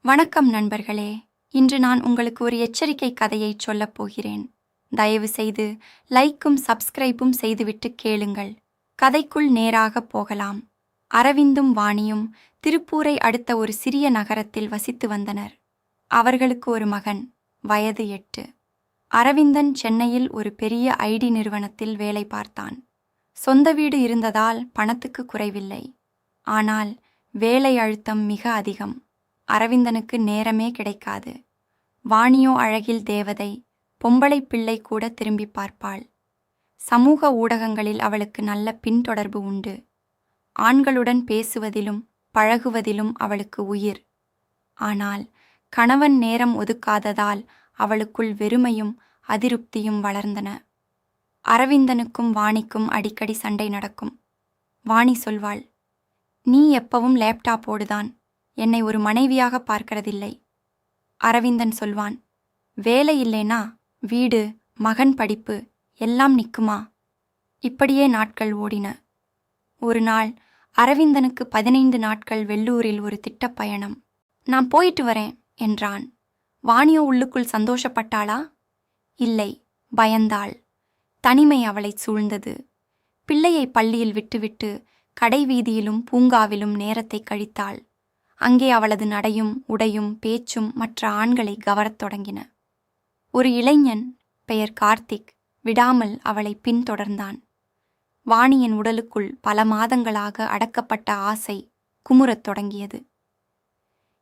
வணக்கம் நண்பர்களே. இன்று நான் உங்களுக்கு ஒரு எச்சரிக்கை கதையை சொல்லப் போகிறேன். தயவு செய்து லைக்கும் சப்ஸ்கிரைபும் செய்துவிட்டு கேளுங்கள். கதைக்குள் நேராக போகலாம். அரவிந்தும் வாணியும் திருப்பூரை அடுத்த ஒரு சிறிய நகரத்தில் வசித்து வந்தனர். அவர்களுக்கு ஒரு மகன், வயது 8. அரவிந்தன் சென்னையில் ஒரு பெரிய ஐடி நிறுவனத்தில் வேலை பார்த்தான். சொந்த வீடு இருந்ததால் பணத்துக்கு குறைவில்லை. ஆனால் வேலை அழுத்தம் மிக அதிகம். அரவிந்தனுக்கு நேரமே கிடைக்காது. வாணியோ அழகில் தேவதை, பொம்பளை பிள்ளை கூட திரும்பி பார்ப்பாள். சமூக ஊடகங்களில் அவளுக்கு நல்ல பின்தொடர்பு உண்டு. ஆண்களுடன் பேசுவதிலும் பழகுவதிலும் அவளுக்கு உயிர். ஆனால் கணவன் நேரம் ஒதுக்காததால் அவளுக்குள் வெறுமையும் அதிருப்தியும் வளர்ந்தன. அரவிந்தனுக்கும் வாணிக்கும் அடிக்கடி சண்டை நடக்கும். வாணி சொல்வாள், "நீ எப்பவும் லேப்டாப்போடுதான், என்னை ஒரு மனைவியாக பார்க்கிறதில்லை." அரவிந்தன் சொல்வான், "வேலை இல்லைனா வீடு, மகன் படிப்பு எல்லாம் நிக்குமா?" இப்படியே நாட்கள் ஓடின. ஒரு நாள் அரவிந்தனுக்கு 15 நாட்கள் வெள்ளூரில் ஒரு திட்டப்பயணம். "நான் போயிட்டு வரேன்" என்றான். வாணியோ உள்ளுக்குள் சந்தோஷப்பட்டாளா? இல்லை, பயந்தாள். தனிமை அவளைச் சூழ்ந்தது. பிள்ளையை பள்ளியில் விட்டுவிட்டு கடை வீதியிலும் பூங்காவிலும் நேரத்தை கழித்தாள். அங்கே அவளது நடையும் உடையும் பேச்சும் மற்ற ஆண்களை கவரத் தொடங்கின. ஒரு இளைஞன், பெயர் கார்த்திக், விடாமல் அவளை பின்தொடர்ந்தான். வாணியின் உடலுக்குள் பல மாதங்களாக அடக்கப்பட்ட ஆசை குமுறத் தொடங்கியது.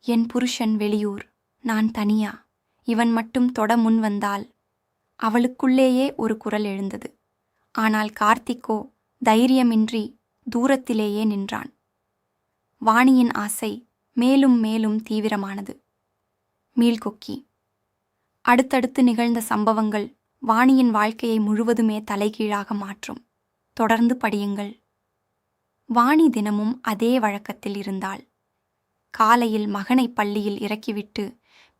"என் புருஷன் வெளியூர், நான் தனியா, இவன் மட்டும் தொட முன் வந்தால்." அவளுக்குள்ளேயே ஒரு குரல் எழுந்தது. ஆனால் கார்த்திக்கோ தைரியமின்றி தூரத்திலேயே நின்றான். வாணியின் ஆசை மேலும் மேலும் தீவிரமானது. மீள்கொக்கி. அடுத்தடுத்து நிகழ்ந்த சம்பவங்கள் வாணியின் வாழ்க்கையை முழுவதுமே தலைகீழாக மாற்றும். தொடர்ந்து படியுங்கள். வாணி தினமும் அதே வழக்கத்தில் இருந்தாள். காலையில் மகனை பள்ளியில் இறக்கிவிட்டு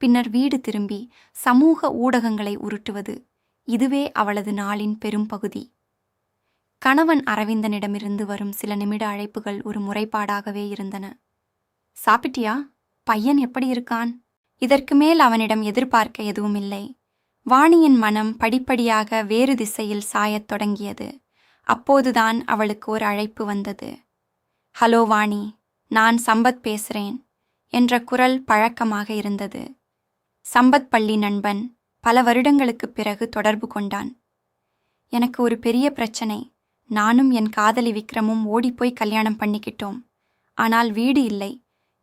பின்னர் வீடு திரும்பி சமூக ஊடகங்களை உருட்டுவது, இதுவே அவளது நாளின் பெரும் பகுதி. கணவன் அரவிந்தனிடமிருந்து வரும் சில நிமிட அழைப்புகள் ஒரு முறைப்பாடாகவே இருந்தன. "சாப்பிட்டியா? பையன் எப்படி இருக்கான்?" இதற்கு மேல் அவனிடம் எதிர்பார்க்க எதுவுமில்லை. வாணியின் மனம் படிப்படியாக வேறு திசையில் சாயத் தொடங்கியது. அப்போதுதான் அவளுக்கு ஒரு அழைப்பு வந்தது. "ஹலோ வாணி, நான் சம்பத் பேசுறேன்" என்ற குரல் பழக்கமாக இருந்தது. சம்பத் பள்ளி நண்பன். பல வருடங்களுக்குப் பிறகு தொடர்பு கொண்டான். "எனக்கு ஒரு பெரிய பிரச்சனை. நானும் என் காதலி விக்ரமும் ஓடிப்போய் கல்யாணம் பண்ணிக்கிட்டோம். ஆனால் வீடு இல்லை.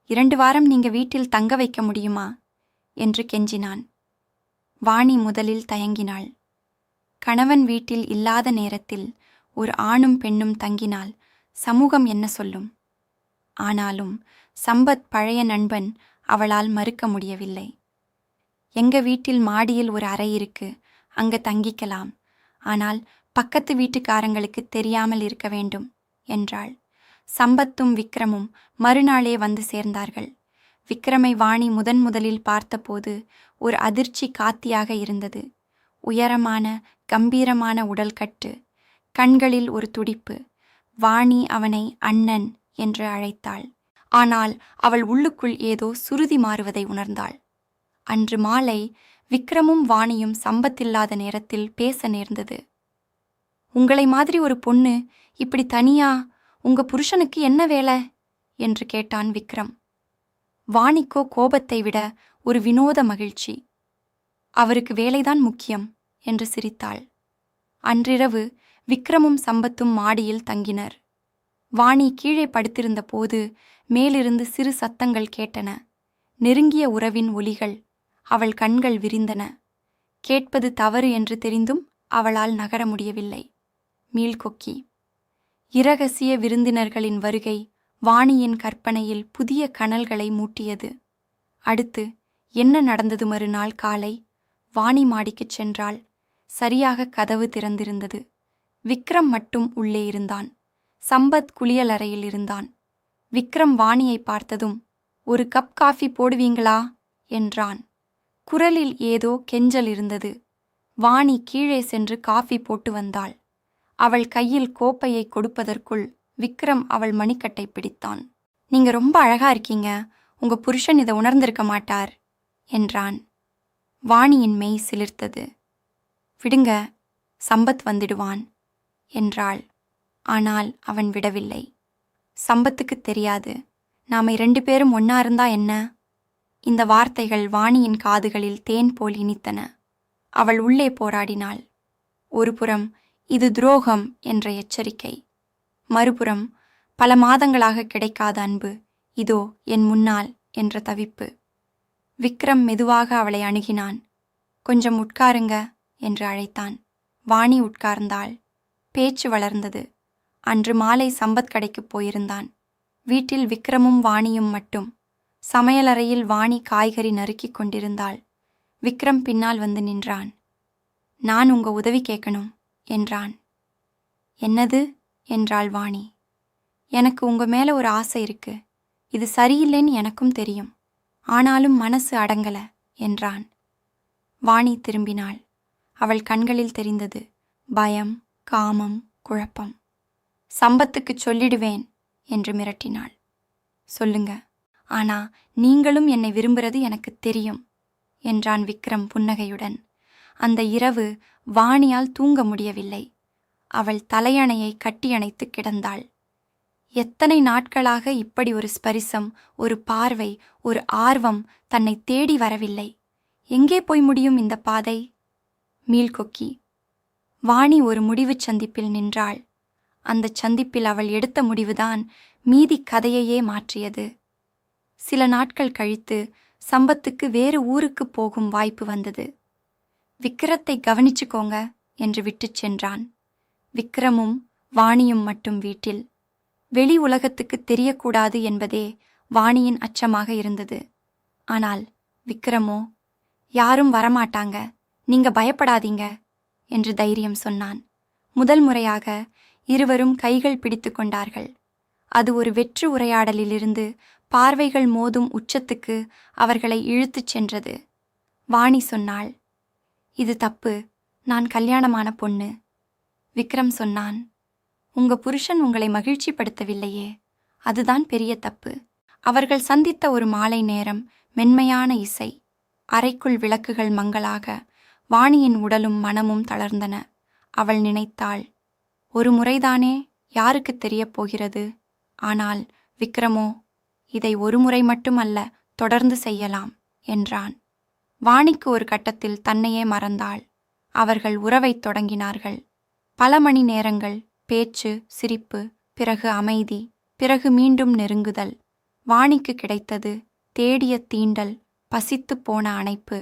2 வாரம் நீங்க வீட்டில் தங்க வைக்க முடியுமா?" என்று கெஞ்சினான். வாணி முதலில் தயங்கினாள். கணவன் வீட்டில் இல்லாத நேரத்தில் ஒரு ஆணும் பெண்ணும் தங்கினால் சமூகம் என்ன சொல்லும்? ஆனாலும் சம்பத் பழைய நண்பன், அவளால் மறுக்க முடியவில்லை. "எங்க வீட்டில் மாடியில் ஒரு அறை இருக்கு, அங்க தங்கிக்கலாம். ஆனால் பக்கத்து வீட்டுக்காரங்களுக்கு தெரியாமல் இருக்க வேண்டும்" என்றாள். சம்பத்தும் விக்ரமும் மறுநாளே வந்து சேர்ந்தார்கள். விக்ரமை வாணி முதலில் பார்த்தபோது ஒரு அதிர்ச்சி காத்தியாக இருந்தது. உயரமான கம்பீரமான உடல்கட்டு, கண்களில் ஒரு துடிப்பு. வாணி அவனை அண்ணன் என்று அழைத்தாள். ஆனால் அவள் உள்ளுக்குள் ஏதோ சுருதி மாறுவதை உணர்ந்தாள். அன்று மாலை விக்ரமும் வாணியும் சம்பத்தில்லாத நேரத்தில் பேச நேர்ந்தது. "உங்களை மாதிரி ஒரு பொண்ணு இப்படி தனியா, உங்க புருஷனுக்கு என்ன வேலை?" என்று கேட்டான் விக்ரம். வாணிக்கோ கோபத்தை விட ஒரு வினோத மகிழ்ச்சி. "அவருக்கு வேலைதான் முக்கியம்" என்று சிரித்தாள். அன்றிரவு விக்ரமும் சம்பத்தும் மாடியில் தங்கினர். வாணி கீழே படுத்திருந்த போது மேலிருந்து சிறு சத்தங்கள் கேட்டன. நெருங்கிய உறவின் ஒலிகள். அவள் கண்கள் விரிந்தன. கேட்பது தவறு என்று தெரிந்தும் அவளால் நகர முடியவில்லை. மீள்கொக்கி. இரகசிய விருந்தினர்களின் வருகை வாணியின் கற்பனையில் புதிய கனல்களை மூட்டியது. அடுத்து என்ன நடந்தது? மறுநாள் காலை வாணி மாடிக்குச் சென்றாள். சரியாக கதவு திறந்திருந்தது. விக்ரம் மட்டும் உள்ளே இருந்தான். சம்பத் குளியலறையில் இருந்தான். விக்ரம் வாணியை பார்த்ததும், "ஒரு கப் காஃபி போடுவீங்களா?" என்றான். குரலில் ஏதோ கெஞ்சல் இருந்தது. வாணி கீழே சென்று காஃபி போட்டு வந்தாள். அவள் கையில் கோப்பையை கொடுப்பதற்குள் விக்ரம் அவள் மணிக்கட்டை பிடித்தான். "நீங்க ரொம்ப அழகா இருக்கீங்க. உங்க புருஷன் இதை உணர்ந்திருக்க மாட்டார் என்றான். வாணியின் மெய் சிலிர்த்தது. விடுங்க, சம்பத் வந்துடுவான் என்றாள். ஆனால் அவன் விடவில்லை. சம்பத்துக்கு தெரியாது. நாம 2 பேரும் ஒன்னா இருந்தா என்ன? இந்த வார்த்தைகள் வாணியின் காதுகளில் தேன் போல் இனித்தன. அவள் உள்ளே போராடினாள். ஒருபுறம் இது துரோகம் என்ற எச்சரிக்கை, மறுபுறம் பல மாதங்களாக கிடைக்காத அன்பு இதோ என் முன்னால் என்ற தவிப்பு. விக்ரம் மெதுவாக அவளை அணுகினான். கொஞ்சம் உட்காருங்க என்று அழைத்தான். வாணி உட்கார்ந்தாள். பேச்சு வளர்ந்தது. அன்று மாலை சம்பத் கடைக்குப் போயிருந்தான். வீட்டில் விக்ரமும் வாணியும் மட்டும். சமையலறையில் வாணி காய்கறி நறுக்கிக் கொண்டிருந்தாள். விக்ரம் பின்னால் வந்து நின்றான். நான் உங்க உதவி கேட்கணும் என்றான். என்னது என்றாள் வாணி. எனக்கு உங்க மேல ஒரு ஆசை இருக்கு. இது சரியில்லைன்னு எனக்கும் தெரியும். ஆனாலும் மனசு அடங்கல என்றான். வாணி திரும்பினாள். அவள் கண்களில் தெரிந்தது பயம், காமம், குழப்பம். சம்பத்துக்குச் சொல்லிடுவேன் என்று மிரட்டினாள். சொல்லுங்க, ஆனா நீங்களும் என்னை விரும்புறது எனக்கு தெரியும் என்றான் விக்ரம் புன்னகையுடன். அந்த இரவு வாணியால் தூங்க முடியவில்லை. அவள் தலையணையை கட்டியணைத்து கிடந்தாள். எத்தனை நாட்களாக இப்படி ஒரு ஸ்பரிசம், ஒரு பார்வை, ஒரு ஆர்வம் தன்னை தேடி வரவில்லை. எங்கே போய் முடியும் இந்த பாதை? மீள்கொக்கி. வாணி ஒரு முடிவுச் சந்திப்பில் நின்றாள். அந்தச் சந்திப்பில் அவள் எடுத்த முடிவுதான் மீதி கதையையே மாற்றியது. சில நாட்கள் கழித்து சம்பத்துக்கு வேறு ஊருக்கு போகும் வாய்ப்பு வந்தது. விக்கிரத்தை கவனிச்சுக்கோங்க என்று விட்டுச் சென்றான். விக்ரமும் வாணியும் மட்டும் வீட்டில். வெளி உலகத்துக்கு தெரியக்கூடாது என்பதே வாணியின் அச்சமாக இருந்தது. ஆனால் விக்ரமோ, யாரும் வரமாட்டாங்க, நீங்க பயப்படாதீங்க என்று தைரியம் சொன்னான். முதல் முறையாக இருவரும் கைகள் பிடித்து கொண்டார்கள். அது ஒரு வெற்று உரையாடலிலிருந்து பார்வைகள் மோதும் உச்சத்துக்கு அவர்களை இழுத்துச் சென்றது. வாணி சொன்னாள், இது தப்பு, நான் கல்யாணமான பொண்ணு. விக்ரம் சொன்னான், உங்க புருஷன் உங்களை மகிழ்ச்சிப்படுத்தவில்லையே, அதுதான் பெரிய தப்பு. அவர்கள் சந்தித்த ஒரு மாலை நேரம், மென்மையான இசை. அறைக்குள் விளக்குகள் மங்கலாக. வாணியின் உடலும் மனமும் தளர்ந்தன. அவள் நினைத்தாள், ஒரு முறைதானே, யாருக்குத் தெரியப் போகிறது? ஆனால் விக்ரமோ, இதை ஒரு முறை மட்டுமல்ல, தொடர்ந்து செய்யலாம் என்றான். வாணிக்கு ஒரு கட்டத்தில் தன்னையே மறந்தாள். அவர்கள் உறவைத் தொடங்கினார்கள். பல மணி நேரங்கள் பேச்சு, சிரிப்பு, பிறகு அமைதி, பிறகு மீண்டும் நெருங்குதல். வாணிக்கு கிடைத்தது தேடிய தீண்டல், பசித்துப் போன அணைப்பு.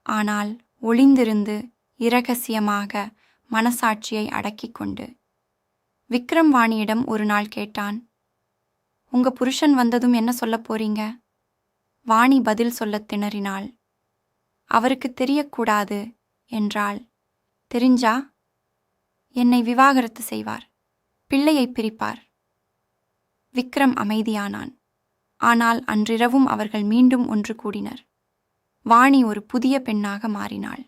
ஆனால் ஒளிந்திருந்து இரகசியமாக மனசாட்சியை அடக்கிக் கொண்டு. விக்ரம் வாணியிடம் ஒரு நாள் கேட்டான், உங்க புருஷன் வந்ததும் என்ன சொல்லப் போறீங்க? வாணி பதில் சொல்லத் திணறினாள். அவருக்கு தெரியக்கூடாது என்றாள். தெரிஞ்சா என்னை விவாகரத்து செய்வார், பிள்ளையை பிரிப்பார். விக்ரம் அமைதியானான். ஆனால் அன்றிரவும் அவர்கள் மீண்டும் ஒன்று கூடினர். வாணி ஒரு புதிய பெண்ணாக மாறினாள்.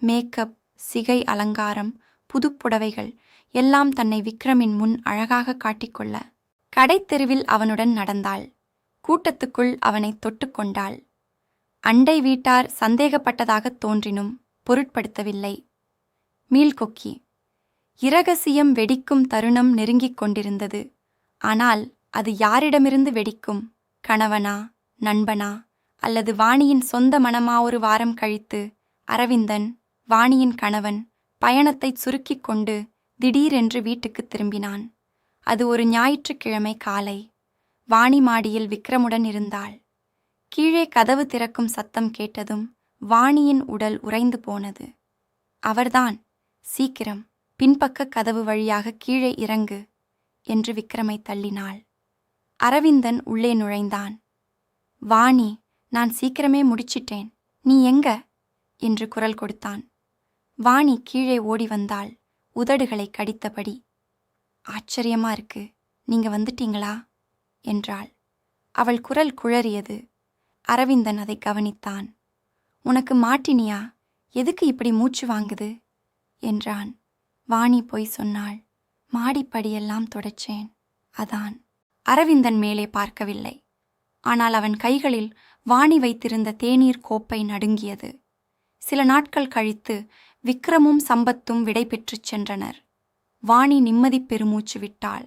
மேக்கப், சிகை அலங்காரம், புதுப்புடவைகள் எல்லாம் தன்னை விக்ரமின் முன் அழகாக காட்டிக்கொள்ள. கடைத்தெருவில் அவனுடன் நடந்தாள். கூட்டத்துக்குள் அவனை தொட்டுக்கொண்டாள். அண்டை வீட்டார் சந்தேகப்பட்டதாகத் தோன்றினும் பொருட்படுத்தவில்லை. மீள்கொக்கி. இரகசியம் வெடிக்கும் தருணம் நெருங்கிக் கொண்டிருந்தது. ஆனால் அது யாரிடமிருந்து வெடிக்கும்? கணவனா, நண்பனா, அல்லது வாணியின் சொந்த மனமா? ஒரு வாரம் கழித்து அரவிந்தன், வாணியின் கணவன், பயணத்தைச் சுருக்கிக் கொண்டு திடீரென்று வீட்டுக்குத் திரும்பினான். அது ஒரு ஞாயிற்றுக்கிழமை காலை. வாணி மாடியில் விக்ரமுடன் இருந்தாள். கீழே கதவு திறக்கும் சத்தம் கேட்டதும் வாணியின் உடல் உறைந்து போனது. அவர்தான். சீக்கிரம் பின்பக்க கதவு வழியாக கீழே இறங்கு என்று விக்ரமை தள்ளினாள். அரவிந்தன் உள்ளே நுழைந்தான். வாணி, நான் சீக்கிரமே முடிச்சிட்டேன், நீ எங்க என்று குரல் கொடுத்தான். வாணி கீழே ஓடி வந்தாள், உதடுகளை கடித்தபடி. ஆச்சரியமா இருக்கு, நீங்க வந்துட்டீங்களா என்றாள். அவள் குரல் குழறியது. அரவிந்தன் அதை கவனித்தான். உனக்கு மாட்டினியா? எதுக்கு இப்படி மூச்சு வாங்குது என்றான். வாணி பொய் சொன்னாள். மாடிப்படியெல்லாம் தொடச்சேன், அதான். அரவிந்தன் மேலே பார்க்கவில்லை. ஆனால் அவன் கைகளில் வாணி வைத்திருந்த தேநீர் கோப்பை நடுங்கியது. சில நாட்கள் கழித்து விக்ரமும் சம்பத்தும் விடை பெற்றுச் சென்றனர். வாணி நிம்மதி பெருமூச்சு விட்டாள்.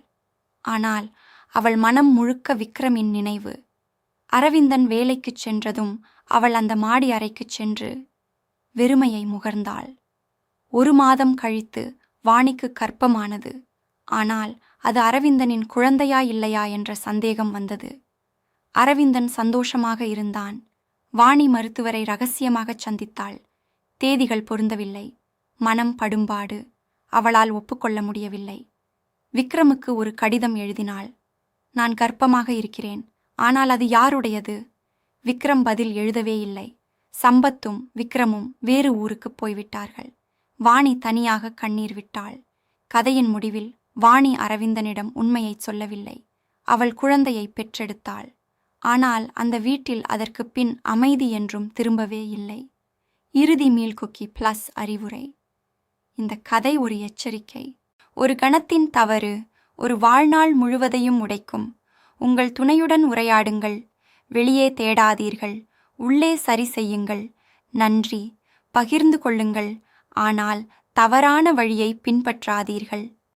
ஆனால் அவள் மனம் முழுக்க விக்ரமின் நினைவு. அரவிந்தன் வேலைக்குச் சென்றதும் அவள் அந்த மாடி அறைக்குச் சென்று வெறுமையை முகர்ந்தாள். 1 மாதம் கழித்து வாணிக்கு கர்ப்பமானது. ஆனால் அது அரவிந்தனின் குழந்தையா இல்லையா என்ற சந்தேகம் வந்தது. அரவிந்தன் சந்தோஷமாக இருந்தான். வாணி மருத்துவரை ரகசியமாகச் சந்தித்தாள். தேதிகள் பொருந்தவில்லை. மனம் படும்பாடு. அவளால் ஒப்புக்கொள்ள முடியவில்லை. விக்ரமுக்கு ஒரு கடிதம் எழுதினாள். நான் கர்ப்பமாக இருக்கிறேன், ஆனால் அது யாருடையது? விக்ரம் பதில் எழுதவே இல்லை. சம்பத்தும் விக்ரமும் வேறு ஊருக்குப் போய்விட்டார்கள். வாணி தனியாக கண்ணீர் விட்டாள். கதையின் முடிவில் வாணி அரவிந்தனிடம் உண்மையைச் சொல்லவில்லை. அவள் குழந்தையை பெற்றெடுத்தாள். ஆனால் அந்த வீட்டில் அதற்குப் பின் அமைதி என்றும் திரும்பவே இல்லை. இறுதி மீள்குக்கி ப்ளஸ் அறிவுரை. இந்த கதை ஒரு எச்சரிக்கை. ஒரு கணத்தின் தவறு ஒரு வாழ்நாள் முழுவதையும் உடைக்கும். உங்கள் துணையுடன் உரையாடுங்கள். வெளியே தேடாதீர்கள். உள்ளே சரி செய்யுங்கள். நன்றி. பகிர்ந்து கொள்ளுங்கள். ஆனால் தவறான வழியை பின்பற்றாதீர்கள்.